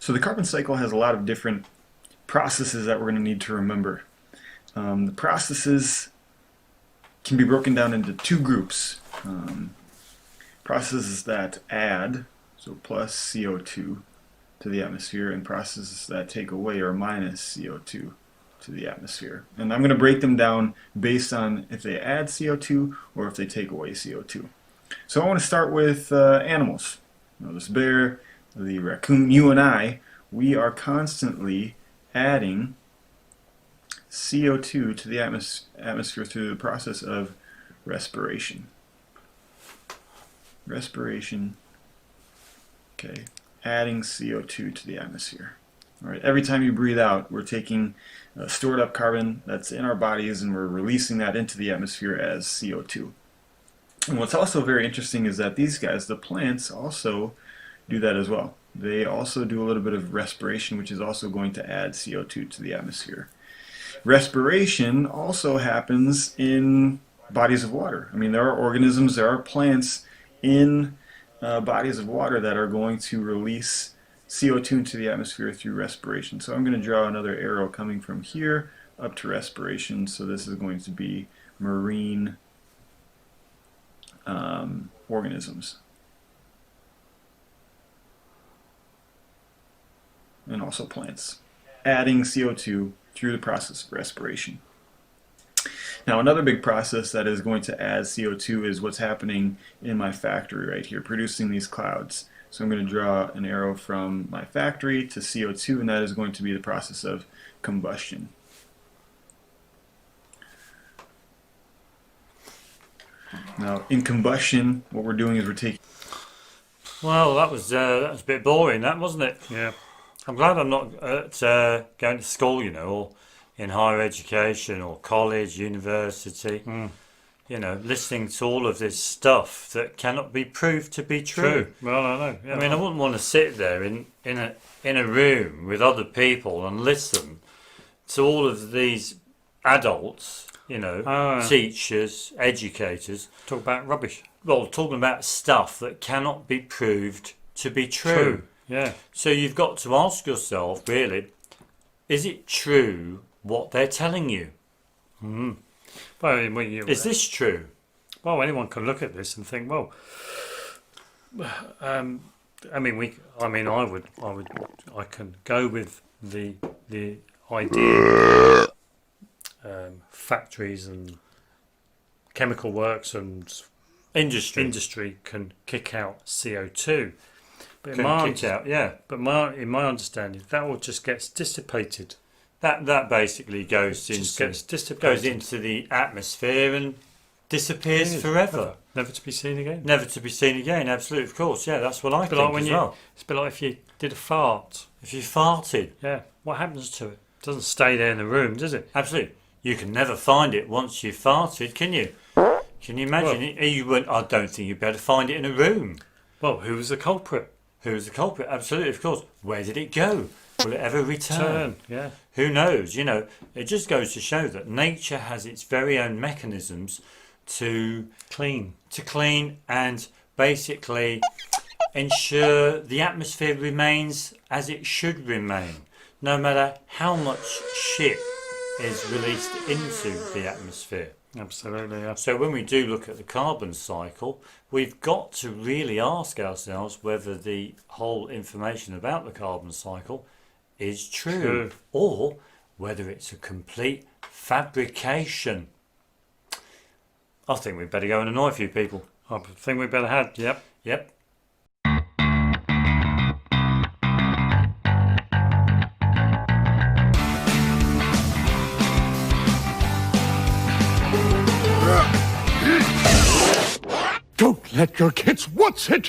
So the carbon cycle has a lot of different processes that we're going to need to remember. The processes can be broken down into two groups. Processes that add, so plus CO2 to the atmosphere, and processes that take away or minus CO2 to the atmosphere. And I'm going to break them down based on if they add CO2 or if they take away CO2. So I want to start with animals. This bear, the raccoon, you and I, we are constantly adding CO2 to the atmosphere through the process of respiration. Respiration, okay, adding CO2 to the atmosphere. All right, every time you breathe out, we're taking stored up carbon that's in our bodies and we're releasing that into the atmosphere as CO2. And what's also very interesting is that these guys, the plants, also do that as well. They also do a little bit of respiration, which is also going to add CO2 to the atmosphere. Respiration also happens in bodies of water. I mean, there are organisms, there are plants in bodies of water that are going to release CO2 into the atmosphere through respiration. So I'm going to draw another arrow coming from here up to respiration. So this is going to be marine organisms. And also plants, adding CO2 through the process of respiration. Now another big process that is going to add CO2 is what's happening in my factory right here, producing these clouds. So I'm going to draw an arrow from my factory to CO2, and that is going to be the process of combustion. Now in combustion, what we're doing is we're taking... Well, that was a bit boring, that, wasn't it? Yeah. I'm glad I'm not going to school, or in higher education or college, university, listening to all of this stuff that cannot be proved to be true. Well, I know. Yeah, I mean, I wouldn't want to sit there in a room with other people and listen to all of these adults, teachers, educators. Talk about rubbish. Well, talking about stuff that cannot be proved to be true. Yeah. So you've got to ask yourself, really, is it true what they're telling you? Well, is this true? Well, anyone can look at this and think, well, I can go with the idea factories and chemical works and industry can kick out CO2. But in my understanding, that all just gets dissipated. That basically goes into the atmosphere and disappears forever. Never to be seen again. Never to be seen again. Absolutely, of course. Yeah, that's what I think as well. It's a bit like if you did a fart. If you farted, what happens to it? It doesn't stay there in the room, does it? Absolutely. You can never find it once you've farted, can you? Can you imagine it? I don't think you'd be able to find it in a room. Well, who was the culprit? Who was the culprit? Absolutely, of course. Where did it go? Will it ever return? Yeah. Who knows? It just goes to show that nature has its very own mechanisms to clean and basically ensure the atmosphere remains as it should remain, no matter how much shit is released into the atmosphere. Absolutely, yeah. So when we do look at the carbon cycle, we've got to really ask ourselves whether the whole information about the carbon cycle is true or whether it's a complete fabrication. I think we'd better go and annoy a few people. I think we'd better head. Yep. Don't let your kids. What's it?